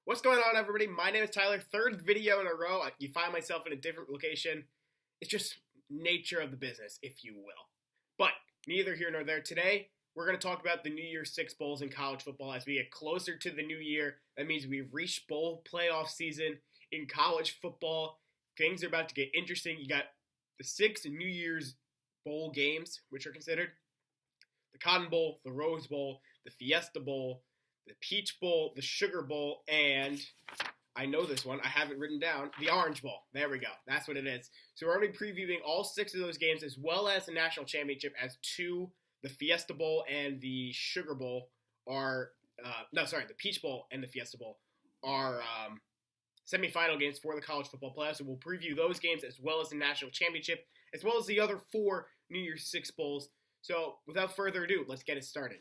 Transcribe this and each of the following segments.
What's going on, everybody? My name is Tyler. Third video in a row. You find myself in a different location. It's just nature of the business, if you will. But neither here nor there. Today, we're going to talk about the New Year's Six Bowls in college football as we get closer to the new year. That means we've reached bowl playoff season in college football. Things are about to get interesting. You got the 6 New Year's Bowl games, which are considered the Cotton Bowl, the Rose Bowl, the Fiesta Bowl, the Peach Bowl, the Sugar Bowl, and I know this one. I have it written down. The Orange Bowl. There we go. That's what it is. So we're going to be previewing all 6 of those games as well as the national championship as the Fiesta Bowl and the Sugar Bowl are, the Peach Bowl and the Fiesta Bowl are semifinal games for the college football playoffs. So we'll preview those games as well as the national championship, as well as the other 4 New Year's Six Bowls. So without further ado, let's get it started.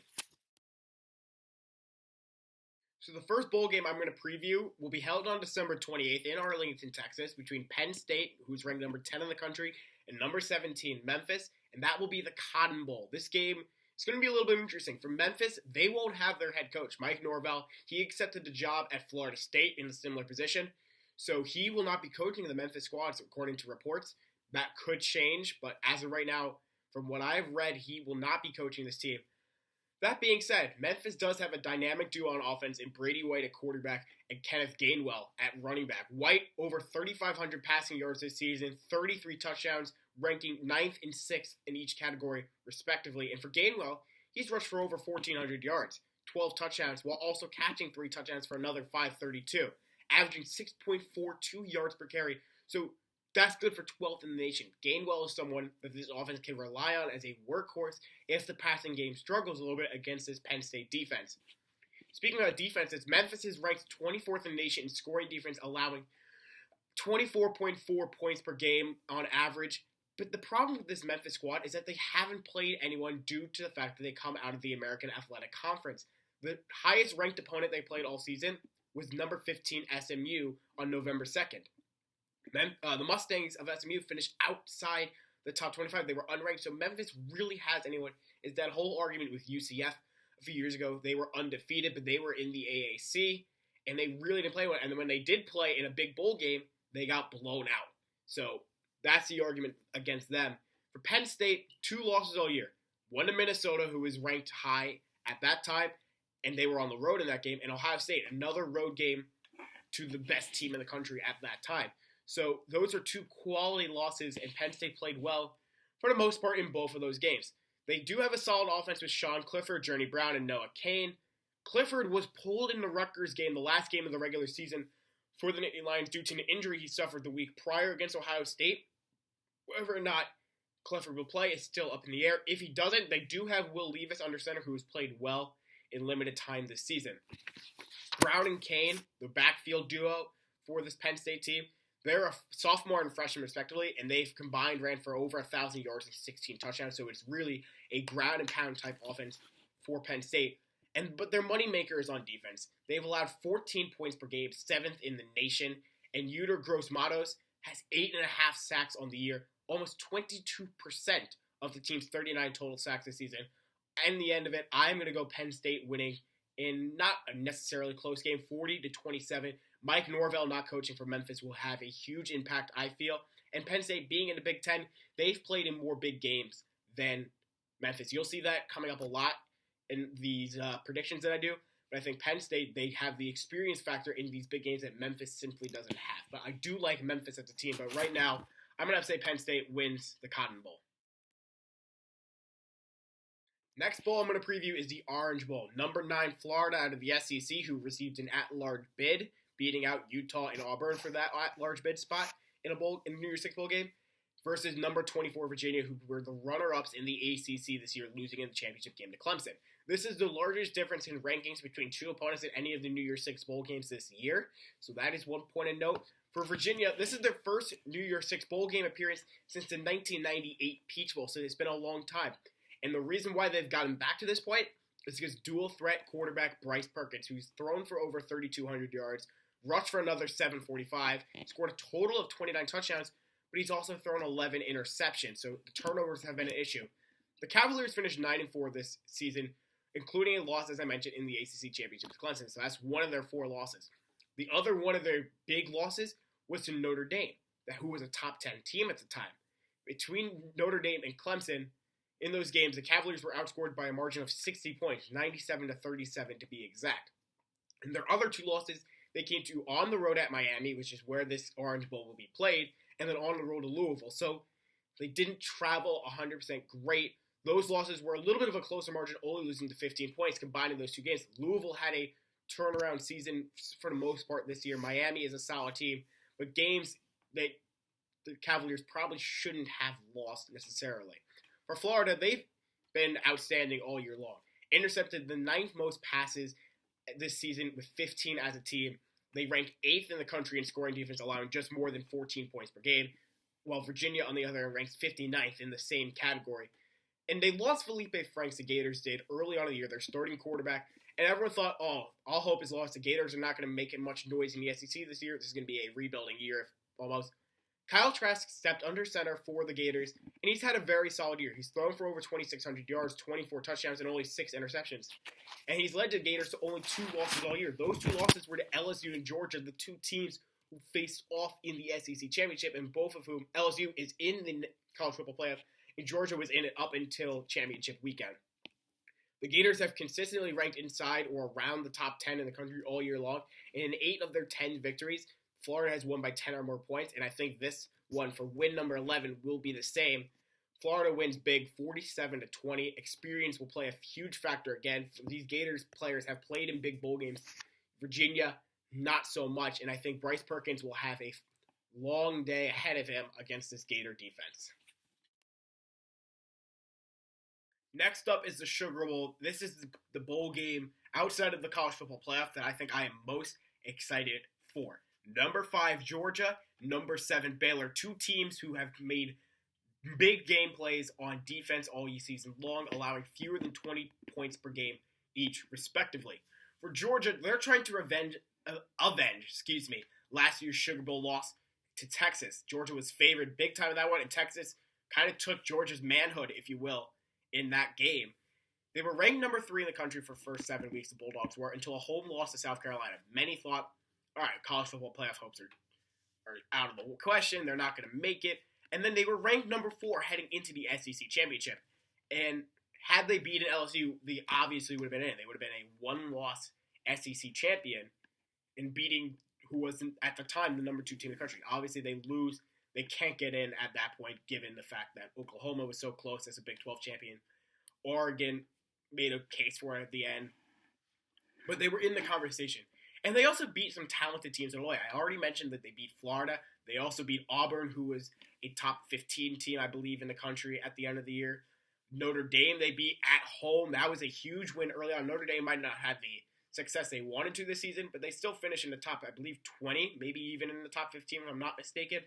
So the first bowl game I'm going to preview will be held on December 28th in Arlington, Texas, between Penn State, who's ranked number 10 in the country, and number 17, Memphis, and that will be the Cotton Bowl. This game is going to be a little bit interesting. For Memphis, they won't have their head coach, Mike Norvell. He accepted the job at Florida State in a similar position, so he will not be coaching the Memphis squads, according to reports. That could change, but as of right now, from what I've read, he will not be coaching this team. That being said, Memphis does have a dynamic duo on offense in Brady White at quarterback and Kenneth Gainwell at running back. White over 3,500 passing yards this season, 33 touchdowns, ranking 9th and 6th in each category, respectively. And for Gainwell, he's rushed for over 1,400 yards, 12 touchdowns, while also catching 3 touchdowns for another 532, averaging 6.42 yards per carry. So that's good for 12th in the nation. Gainwell is someone that this offense can rely on as a workhorse if the passing game struggles a little bit against this Penn State defense. Speaking of defenses, Memphis is ranked 24th in the nation in scoring defense, allowing 24.4 points per game on average. But the problem with this Memphis squad is that they haven't played anyone due to the fact that they come out of the American Athletic Conference. The highest ranked opponent they played all season was number 15 SMU on November 2nd. The Mustangs of SMU finished outside the top 25. They were unranked, so Memphis really has anyone. Is that whole argument with UCF a few years ago? They were undefeated, but they were in the AAC, and they really didn't play well. And then when they did play in a big bowl game, they got blown out. So that's the argument against them. For Penn State, 2 losses all year. One to Minnesota, who was ranked high at that time, and they were on the road in that game. And Ohio State, another road game to the best team in the country at that time. So those are 2 quality losses, and Penn State played well for the most part in both of those games. They do have a solid offense with Sean Clifford, Journey Brown, and Noah Cain. Clifford was pulled in the Rutgers game, the last game of the regular season, for the Nittany Lions due to an injury he suffered the week prior against Ohio State. Whether or not Clifford will play is still up in the air. If he doesn't, they do have Will Levis under center, who has played well in limited time this season. Brown and Cain, the backfield duo for this Penn State team, they're a sophomore and freshman, respectively, and they've combined ran for over 1,000 yards and 16 touchdowns, so it's really a ground and pound type offense for Penn State. But their moneymaker is on defense. They've allowed 14 points per game, 7th in the nation, and Yuder Gross-Matos has 8.5 sacks on the year, almost 22% of the team's 39 total sacks this season. And the end of it, I'm going to go Penn State winning in not a necessarily close game, 40-27. Mike Norvell not coaching for Memphis will have a huge impact, I feel. And Penn State being in the Big Ten, they've played in more big games than Memphis. You'll see that coming up a lot in these predictions that I do. But I think Penn State, they have the experience factor in these big games that Memphis simply doesn't have. But I do like Memphis as a team. But right now, I'm going to have to say Penn State wins the Cotton Bowl. Next bowl I'm going to preview is the Orange Bowl. Number 9, Florida out of the SEC, who received an at-large bid, beating out Utah and Auburn for that at-large bid spot in a New Year's Six Bowl game, versus number 24 Virginia, who were the runner-ups in the ACC this year, losing in the championship game to Clemson. This is the largest difference in rankings between 2 opponents in any of the New Year's Six Bowl games this year, so that is one point of note. For Virginia, this is their first New Year's Six Bowl game appearance since the 1998 Peach Bowl, so it's been a long time. And the reason why they've gotten back to this point is because dual-threat quarterback Bryce Perkins, who's thrown for over 3,200 yards, rushed for another 745, scored a total of 29 touchdowns, but he's also thrown 11 interceptions, so the turnovers have been an issue. The Cavaliers finished 9-4 this season, including a loss, as I mentioned, in the ACC Championship to Clemson, so that's one of their 4 losses. The other one of their big losses was to Notre Dame, who was a top 10 team at the time. Between Notre Dame and Clemson, in those games, the Cavaliers were outscored by a margin of 60 points, 97-37 to be exact. And their other two losses, they came to on the road at Miami, which is where this Orange Bowl will be played, and then on the road to Louisville. So they didn't travel 100% great. Those losses were a little bit of a closer margin, only losing to 15 points combined in those two games. Louisville had a turnaround season for the most part this year. Miami is a solid team, but games that the Cavaliers probably shouldn't have lost necessarily. For Florida, they've been outstanding all year long. Intercepted the 9th most passes this season with 15 as a team. They ranked 8th in the country in scoring defense, allowing just more than 14 points per game, while Virginia, on the other hand, ranks 59th in the same category. And they lost Felipe Franks, the Gators did, early on in the year, their starting quarterback. And everyone thought, all hope is lost. The Gators are not going to make much noise in the SEC this year. This is going to be a rebuilding year, almost. Kyle Trask stepped under center for the Gators, and he's had a very solid year. He's thrown for over 2,600 yards, 24 touchdowns, and only 6 interceptions. And he's led the Gators to only 2 losses all year. Those 2 losses were to LSU and Georgia, the 2 teams who faced off in the SEC championship, and both of whom LSU is in the college football playoff, and Georgia was in it up until championship weekend. The Gators have consistently ranked inside or around the top 10 in the country all year long, and in 8 of their 10 victories, Florida has won by 10 or more points, and I think this one for win number 11 will be the same. Florida wins big, 47-20. Experience will play a huge factor again. These Gators players have played in big bowl games. Virginia, not so much, and I think Bryce Perkins will have a long day ahead of him against this Gator defense. Next up is the Sugar Bowl. This is the bowl game outside of the college football playoff that I think I am most excited for. Number 5, Georgia. Number 7, Baylor. 2 teams who have made big game plays on defense all season long, allowing fewer than 20 points per game each, respectively. For Georgia, they're trying to avenge last year's Sugar Bowl loss to Texas. Georgia was favored big time in that one, and Texas kind of took Georgia's manhood, if you will, in that game. They were ranked number 3 in the country for the first 7 weeks, the Bulldogs were, until a home loss to South Carolina. Many thought, all right, college football playoff hopes are out of the question. They're not going to make it. And then they were ranked number 4 heading into the SEC championship. And had they beaten LSU, they obviously would have been in. They would have been a 1-loss SEC champion in beating who was at the time the number 2 team in the country. Obviously, they lose. They can't get in at that point, given the fact that Oklahoma was so close as a Big 12 champion. Oregon made a case for it at the end. But they were in the conversation. And they also beat some talented teams in a way. I already mentioned that they beat Florida. They also beat Auburn, who was a top 15 team, I believe, in the country at the end of the year. Notre Dame, they beat at home. That was a huge win early on. Notre Dame might not have the success they wanted to this season, but they still finished in the top, I believe, 20, maybe even in the top 15, if I'm not mistaken.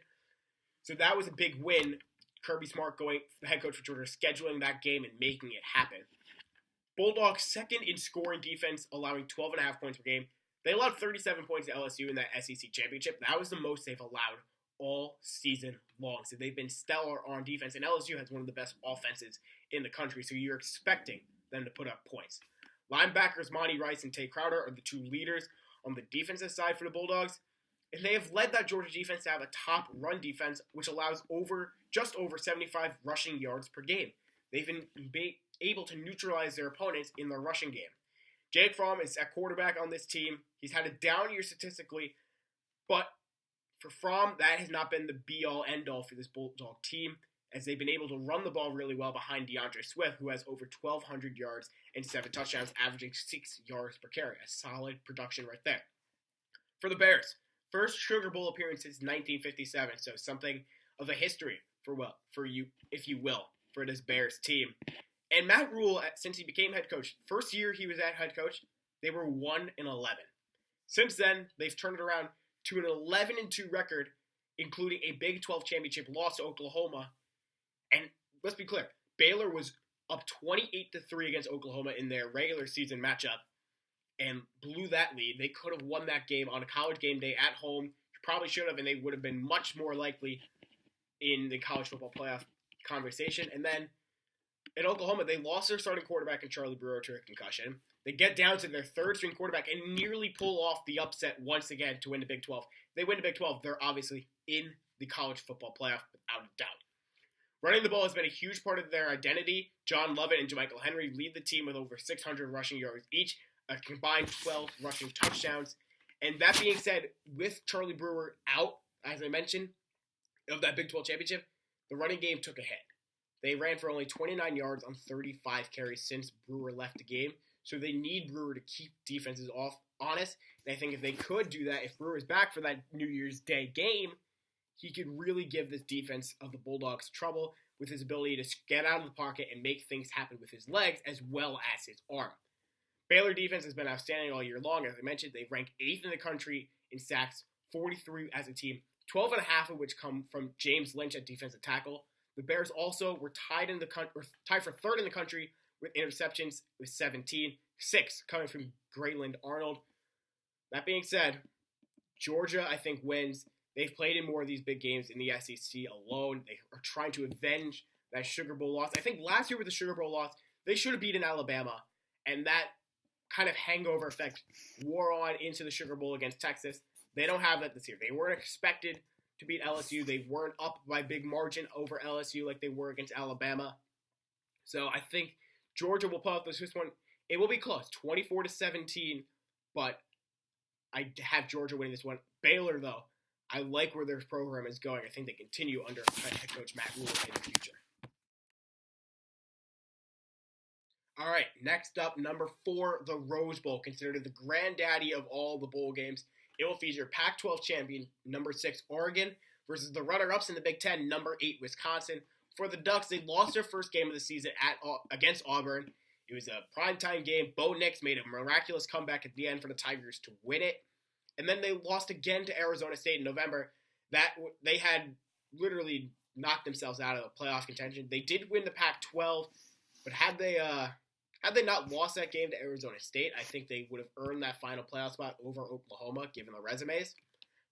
So that was a big win. Kirby Smart, the head coach for Georgia, scheduling that game and making it happen. Bulldogs, second in scoring defense, allowing 12.5 points per game. They allowed 37 points to LSU in that SEC championship. That was the most they've allowed all season long. So they've been stellar on defense, and LSU has one of the best offenses in the country, so you're expecting them to put up points. Linebackers Monty Rice and Tay Crowder are the 2 leaders on the defensive side for the Bulldogs, and they have led that Georgia defense to have a top run defense, which allows just over 75 rushing yards per game. They've been able to neutralize their opponents in the rushing game. Jake Fromm is at quarterback on this team. He's had a down year statistically, but for Fromm, that has not been the be-all, end-all for this Bulldog team, as they've been able to run the ball really well behind DeAndre Swift, who has over 1,200 yards and 7 touchdowns, averaging 6 yards per carry. A solid production right there. For the Bears, first Sugar Bowl appearance since 1957, so something of a history for you, if you will, for this Bears team. And Matt Rule, since he became head coach, first year he was at head coach, they were 1-11. Since then, they've turned it around to an 11-2 record, including a Big 12 championship loss to Oklahoma. And let's be clear, Baylor was up 28-3 against Oklahoma in their regular season matchup and blew that lead. They could have won that game on a college game day at home. Probably should have, and they would have been much more likely in the college football playoff conversation. And then in Oklahoma, they lost their starting quarterback in Charlie Brewer to a concussion. They get down to their third-string quarterback and nearly pull off the upset once again to win the Big 12. If they win the Big 12, they're obviously in the college football playoff without a doubt. Running the ball has been a huge part of their identity. John Lovett and JaMychal Henry lead the team with over 600 rushing yards each, a combined 12 rushing touchdowns. And that being said, with Charlie Brewer out, as I mentioned, of that Big 12 championship, the running game took a hit. They ran for only 29 yards on 35 carries since Brewer left the game. So they need Brewer to keep defenses honest. And I think if they could do that, if Brewer is back for that New Year's Day game, he could really give this defense of the Bulldogs trouble with his ability to get out of the pocket and make things happen with his legs as well as his arm. Baylor defense has been outstanding all year long. As I mentioned, they rank 8th in the country in sacks, 43 as a team, 12 and a half of which come from James Lynch at defensive tackle. The Bears also were tied for third in the country with interceptions with 17, 6 coming from Grayland Arnold. That being said, Georgia, I think, wins. They've played in more of these big games in the SEC alone. They are trying to avenge that Sugar Bowl loss. I think last year with the Sugar Bowl loss, they should have beaten Alabama, and that kind of hangover effect wore on into the Sugar Bowl against Texas. They don't have that this year. They weren't expected to beat LSU. They weren't up by big margin over LSU like they were against Alabama. So I think Georgia will pull out this one. It will be close, 24-17, but I have Georgia winning this one. Baylor, though, I like where their program is going. I think they continue under head coach Matt Rhule in the future. All right, next up, number 4, the Rose Bowl, considered the granddaddy of all the bowl games. It will feature Pac-12 champion number 6 Oregon versus the runner-ups in the Big Ten, number 8 Wisconsin. For the Ducks, they lost their first game of the season against Auburn. It was a primetime game. Bo Nix made a miraculous comeback at the end for the Tigers to win it. And then they lost again to Arizona State in November. That they had literally knocked themselves out of the playoff contention. They did win the Pac-12, but had they not lost that game to Arizona State, I think they would have earned that final playoff spot over Oklahoma, given the resumes.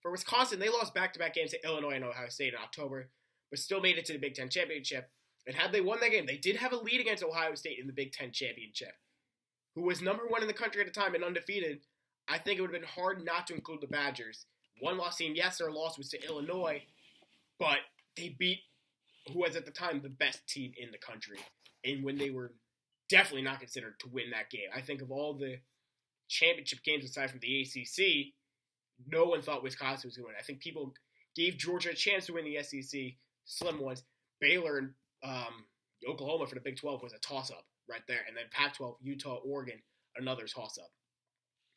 For Wisconsin, they lost back-to-back games to Illinois and Ohio State in October, but still made it to the Big Ten Championship. And had they won that game, they did have a lead against Ohio State in the Big Ten Championship, who was number 1 in the country at the time and undefeated. I think it would have been hard not to include the Badgers. One loss team, yes, their loss was to Illinois, but they beat who was at the time the best team in the country, and when they were definitely not considered to win that game. I think of all the championship games aside from the ACC, no one thought Wisconsin was going to win. I think people gave Georgia a chance to win the SEC, slim ones. Baylor and Oklahoma for the Big 12 was a toss-up right there, and then Pac-12, Utah, Oregon, another toss-up.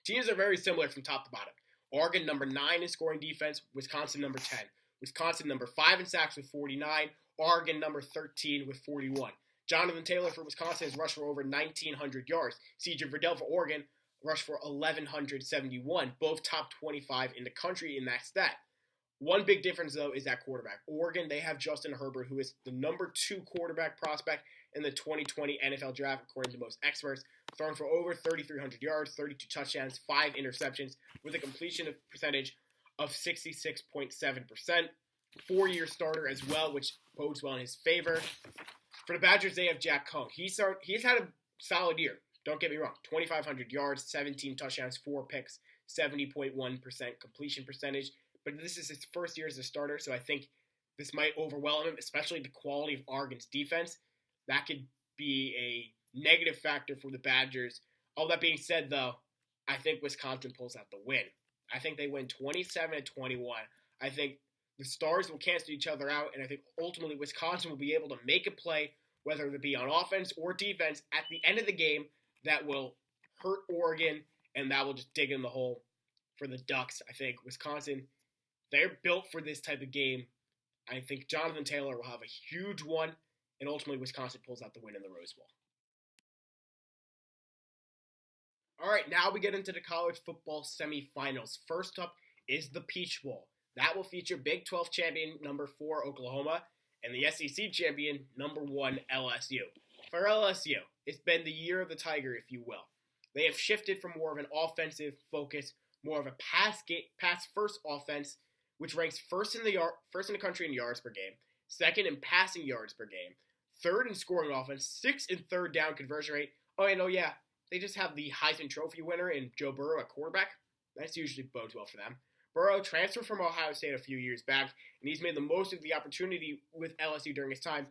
Teams are very similar from top to bottom. Oregon, number 9 in scoring defense. Wisconsin, number 10. Wisconsin, number 5 in sacks with 49. Oregon, number 13 with 41. Jonathan Taylor for Wisconsin has rushed for over 1,900 yards. C.J. Verdell for Oregon rushed for 1,171, both top 25 in the country in that stat. One big difference, though, is that quarterback. Oregon, they have Justin Herbert, who is the number 2 quarterback prospect in the 2020 NFL Draft, according to most experts, thrown for over 3,300 yards, 32 touchdowns, 5 interceptions, with a completion percentage of 66.7%. 4-year starter as well, which bodes well in his favor. For the Badgers, they have Jack Cohn. He's had a solid year. Don't get me wrong. 2,500 yards, 17 touchdowns, 4 picks, 70.1% completion percentage. But this is his first year as a starter, so I think this might overwhelm him, especially the quality of Oregon's defense. That could be a negative factor for the Badgers. All that being said, though, I think Wisconsin pulls out the win. I think they win 27-21. I think the stars will cancel each other out, and I think ultimately Wisconsin will be able to make a play, whether it be on offense or defense, at the end of the game that will hurt Oregon, and that will just dig in the hole for the Ducks. I think Wisconsin, they're built for this type of game. I think Jonathan Taylor will have a huge one, and ultimately Wisconsin pulls out the win in the Rose Bowl. All right, now we get into the college football semifinals. First up is the Peach Bowl. That will feature Big 12 champion number 4 Oklahoma and the SEC champion number 1 LSU. For LSU, it's been the year of the Tiger, if you will. They have shifted from more of an offensive focus, more of a pass-first offense, which ranks first in the country in yards per game, second in passing yards per game, third in scoring offense, sixth in third down conversion rate. Oh, and yeah, they just have the Heisman Trophy winner in Joe Burrow at quarterback. That's usually bodes well for them. Burrow transferred from Ohio State a few years back, and he's made the most of the opportunity with LSU during his time.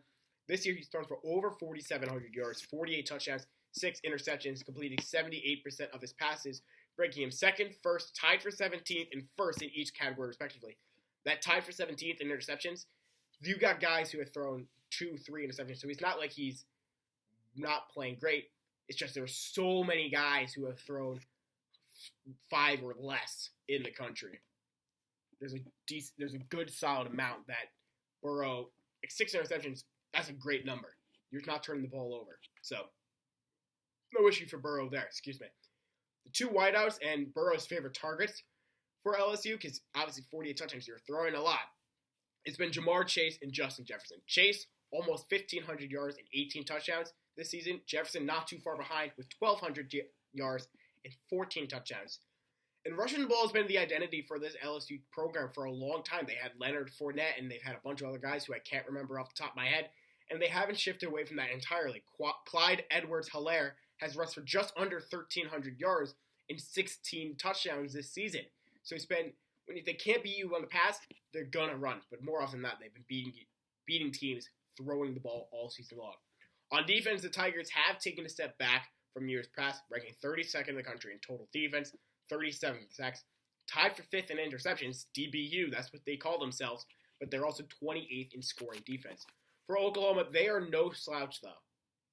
This year, he's thrown for over 4,700 yards, 48 touchdowns, 6 interceptions, completing 78% of his passes, ranking him second, first, tied for 17th, and first in each category, respectively. That tied for 17th in interceptions, you got guys who have thrown 2, 3 interceptions, so it's not like he's not playing great. It's just there are so many guys who have thrown 5 or less in the country. There's a good solid amount that Burrow, 6 interceptions, that's a great number. You're not turning the ball over. So, no issue for Burrow there, excuse me. The 2 wideouts and Burrow's favorite targets for LSU, because obviously 48 touchdowns, you're throwing a lot. It's been Jamar Chase and Justin Jefferson. Chase, almost 1,500 yards and 18 touchdowns this season. Jefferson not too far behind with 1,200 yards and 14 touchdowns. And rushing the ball has been the identity for this LSU program for a long time. They had Leonard Fournette, and they've had a bunch of other guys who I can't remember off the top of my head, and they haven't shifted away from that entirely. Clyde Edwards-Helaire has rushed for just under 1,300 yards and 16 touchdowns this season. So it's been, if they can't beat you on the pass, they're going to run. But more often than not, they've been beating teams throwing the ball all season long. On defense, the Tigers have taken a step back from years past, ranking 32nd in the country in total defense, 37th sacks, tied for 5th in interceptions, DBU, that's what they call themselves, but they're also 28th in scoring defense. For Oklahoma, they are no slouch, though,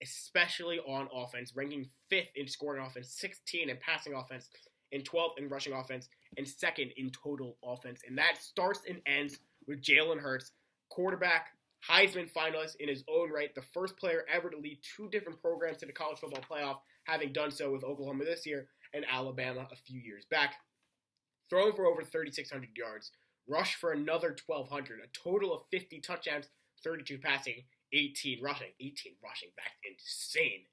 especially on offense, ranking 5th in scoring offense, 16th in passing offense, and 12th in rushing offense, and 2nd in total offense. And that starts and ends with Jalen Hurts, quarterback, Heisman finalist in his own right, the first player ever to lead 2 different programs to the college football playoff, having done so with Oklahoma this year and Alabama a few years back. Thrown for over 3,600 yards, rushed for another 1,200, a total of 50 touchdowns, 32 passing, 18 rushing. 18 rushing, that's insane,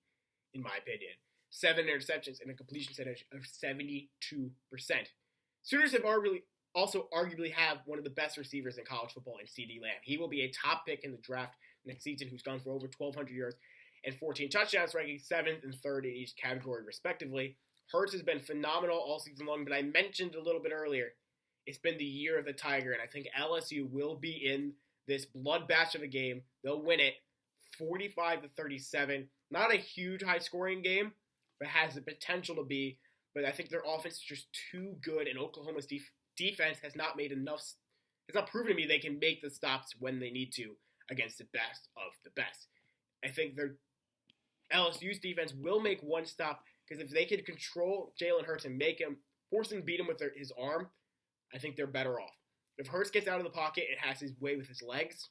in my opinion. 7 interceptions and a completion percentage of 72%. Sooners have arguably have one of the best receivers in college football in CeeDee Lamb. He will be a top pick in the draft next season, who's gone for over 1,200 yards and 14 touchdowns, ranking 7th and 3rd in each category, respectively. Hurts has been phenomenal all season long, but I mentioned a little bit earlier, it's been the year of the Tiger, and I think LSU will be in this bloodbath of a game. They'll win it 45-37. Not a huge high-scoring game, but has the potential to be. But I think their offense is just too good, and Oklahoma's defense has not made enough. It's not proven to me they can make the stops when they need to against the best of the best. I think their LSU's defense will make one stop, because if they can control Jalen Hurts and force him to beat him with his arm, I think they're better off. If Hurts gets out of the pocket and has his way with his legs,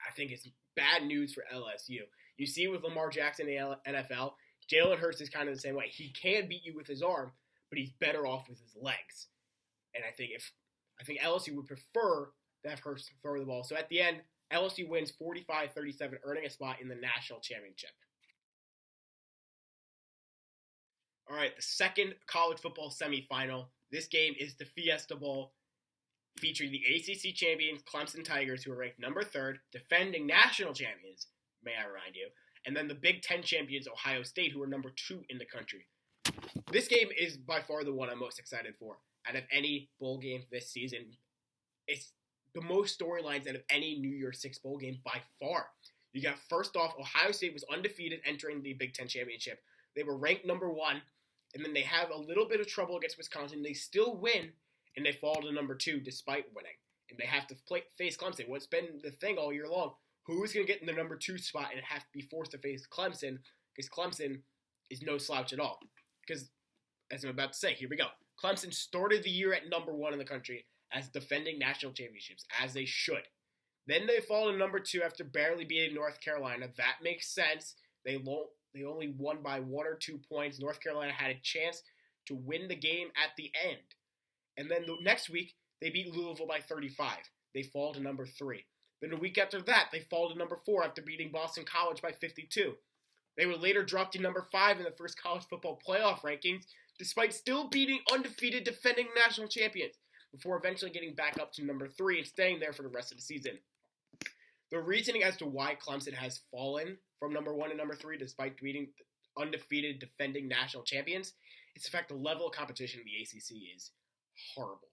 I think it's bad news for LSU. You see with Lamar Jackson in the NFL, Jalen Hurts is kind of the same way. He can beat you with his arm, but he's better off with his legs. And I think LSU would prefer to have Hurts throw the ball. So at the end, LSU wins 45-37, earning a spot in the national championship. All right, the second college football semifinal. This game is the Fiesta Bowl, featuring the ACC champions Clemson Tigers, who are ranked number 3rd, defending national champions, may I remind you, and then the Big Ten champions Ohio State, who are number 2 in the country. This game is by far the one I'm most excited for out of any bowl game this season. It's the most storylines out of any New Year's Six bowl game by far. You got, first off, Ohio State was undefeated entering the Big Ten championship. They were ranked number 1, and then they have a little bit of trouble against Wisconsin. They still win, and they fall to number 2 despite winning. And they have to face Clemson. What's been the thing all year long, who's going to get in the number 2 spot and have to be forced to face Clemson, because Clemson is no slouch at all. Because, as I'm about to say, here we go. Clemson started the year at number 1 in the country as defending national championships, as they should. Then they fall to number 2 after barely beating North Carolina. That makes sense. They only won by 1 or 2 points. North Carolina had a chance to win the game at the end. And then the next week, they beat Louisville by 35. They fall to number 3. Then the week after that, they fall to number 4 after beating Boston College by 52. They were later dropped to number 5 in the first college football playoff rankings, despite still beating undefeated defending national champions, before eventually getting back up to number 3 and staying there for the rest of the season. The reasoning as to why Clemson has fallen from number 1 to number 3, despite beating undefeated defending national champions, it's the fact the level of competition in the ACC is horrible.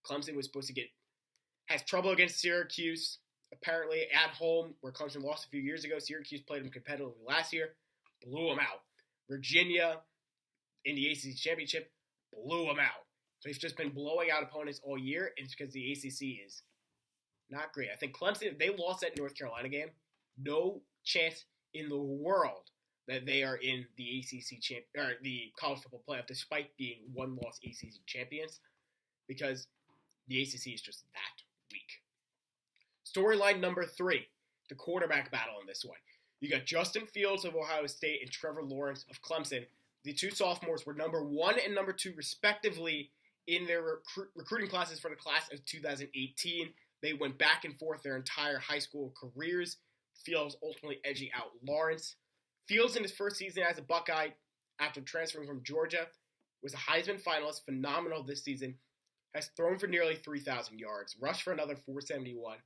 Clemson was supposed to has trouble against Syracuse, apparently at home, where Clemson lost a few years ago. Syracuse played them competitively last year, blew them out. Virginia, in the ACC championship, blew them out. So he's just been blowing out opponents all year, and it's because the ACC is not great. I think Clemson, if they lost that North Carolina game, no chance in the world that they are in the the college football playoff, despite being one-loss ACC champions, because the ACC is just that weak. Storyline number 3, the quarterback battle in this one. You got Justin Fields of Ohio State and Trevor Lawrence of Clemson. The two sophomores were number 1 and number 2, respectively, in their recruiting classes for the class of 2018. They went back and forth their entire high school careers. Fields ultimately edging out Lawrence. Fields in his first season as a Buckeye, after transferring from Georgia, was a Heisman finalist, phenomenal this season, has thrown for nearly 3,000 yards, rushed for another 471,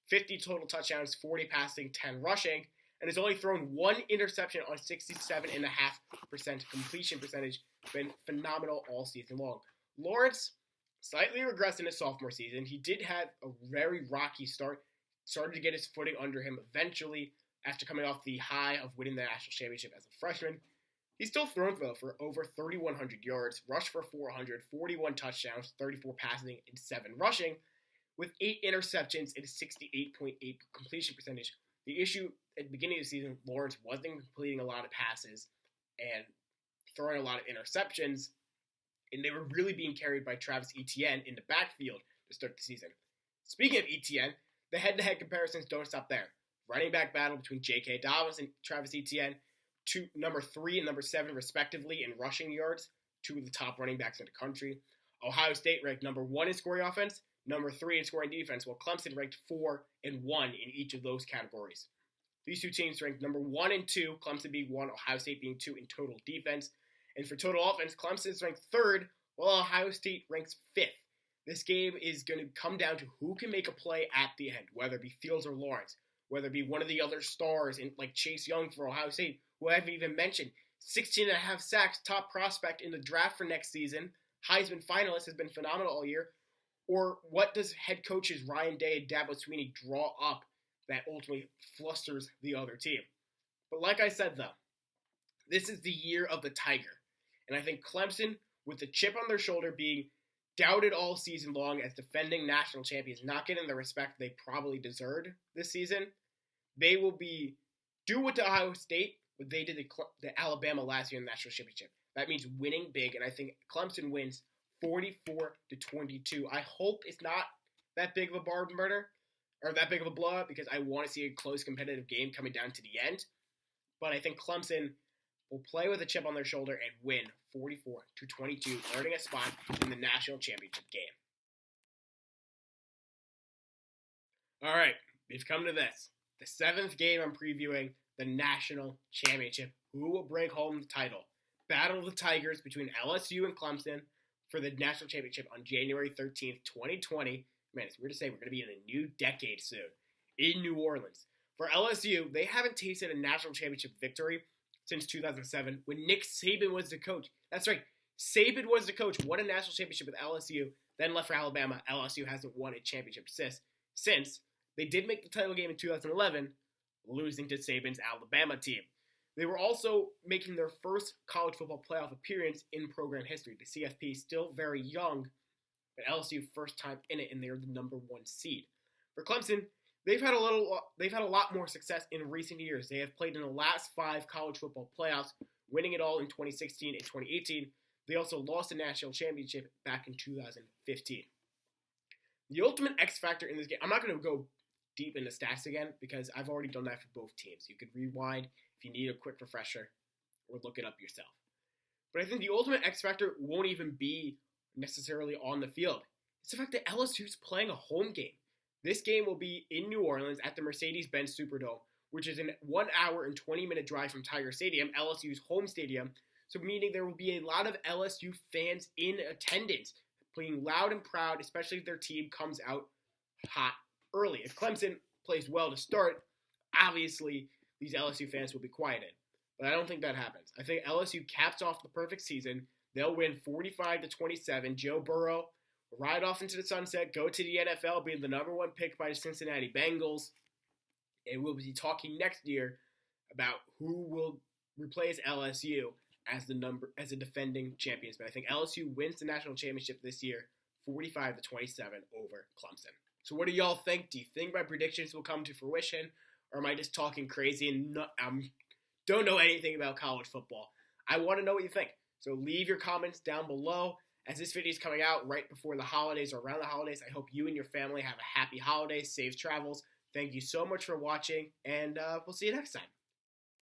50 total touchdowns, 40 passing, 10 rushing, and has only thrown 1 interception on 67.5% completion percentage. Been phenomenal all season long. Lawrence slightly regressed in his sophomore season. He did have a very rocky start, started to get his footing under him eventually after coming off the high of winning the national championship as a freshman. He's still thrown, though, for over 3,100 yards, rushed for 400, 41 touchdowns, 34 passing, and 7 rushing, with 8 interceptions and a 68.8 completion percentage. The issue at the beginning of the season, Lawrence wasn't completing a lot of passes and throwing a lot of interceptions, and they were really being carried by Travis Etienne in the backfield to start the season. Speaking of Etienne, the head-to-head comparisons don't stop there. Running back battle between J.K. Dobbins and Travis Etienne, number 3 and number 7 respectively in rushing yards, 2 of the top running backs in the country. Ohio State ranked number 1 in scoring offense, number 3 in scoring defense, while Clemson ranked 4 and 1 in each of those categories. These two teams ranked number 1 and 2, Clemson being 1, Ohio State being 2 in total defense. And for total offense, Clemson is ranked 3rd, while Ohio State ranks 5th. This game is going to come down to who can make a play at the end, whether it be Fields or Lawrence, whether it be one of the other stars like Chase Young for Ohio State, who I haven't even mentioned, 16.5 sacks, top prospect in the draft for next season, Heisman finalist, has been phenomenal all year. Or what does head coaches Ryan Day and Dabo Swinney draw up that ultimately flusters the other team? But like I said, though, this is the year of the Tiger. And I think Clemson, with the chip on their shoulder, being doubted all season long as defending national champions, not getting the respect they probably deserved this season, they will do what to Ohio State what they did to Alabama last year in the national championship. That means winning big, and I think Clemson wins 44-22. I hope it's not that big of a barn burner or that big of a blowout, because I want to see a close competitive game coming down to the end. But I think Clemson will play with a chip on their shoulder and win 44-22, earning a spot in the national championship game. All right, we've come to this. The 7th game I'm previewing, the national championship. Who will bring home the title? Battle of the Tigers between LSU and Clemson for the national championship on January 13th, 2020. Man, it's weird to say we're going to be in a new decade soon in New Orleans. For LSU, they haven't tasted a national championship victory since 2007 when Nick Saban was the coach. That's right, Saban was the coach, won a national championship with LSU, then left for Alabama. LSU hasn't won a championship since. They did make the title game in 2011, losing to Saban's Alabama team. They were also making their first college football playoff appearance in program history. The CFP is still very young, but LSU first time in it, and they're the number 1 seed. For Clemson, they've had a lot more success in recent years. They have played in the last 5 college football playoffs, winning it all in 2016 and 2018. They also lost a national championship back in 2015. The ultimate X factor in this game, I'm not going to go deep into stats again because I've already done that for both teams. You could rewind if you need a quick refresher or look it up yourself. But I think the ultimate X factor won't even be necessarily on the field. It's the fact that LSU's playing a home game. This game will be in New Orleans at the Mercedes-Benz Superdome, which is a 1 hour and 20-minute drive from Tiger Stadium, LSU's home stadium, so meaning there will be a lot of LSU fans in attendance, playing loud and proud, especially if their team comes out hot early. If Clemson plays well to start, obviously these LSU fans will be quieted. but I don't think that happens. I think LSU caps off the perfect season. They'll win 45-27. Joe Burrow will ride off into the sunset, go to the NFL, being the number 1 pick by the Cincinnati Bengals, and we'll be talking next year about who will replace LSU as the defending champions. But I think LSU wins the national championship this year, 45-27 over Clemson. So what do y'all think? Do you think my predictions will come to fruition, or am I just talking crazy and don't know anything about college football? I want to know what you think. So leave your comments down below. As this video is coming out right before the holidays or around the holidays, I hope you and your family have a happy holiday, safe travels. Thank you so much for watching, and we'll see you next time.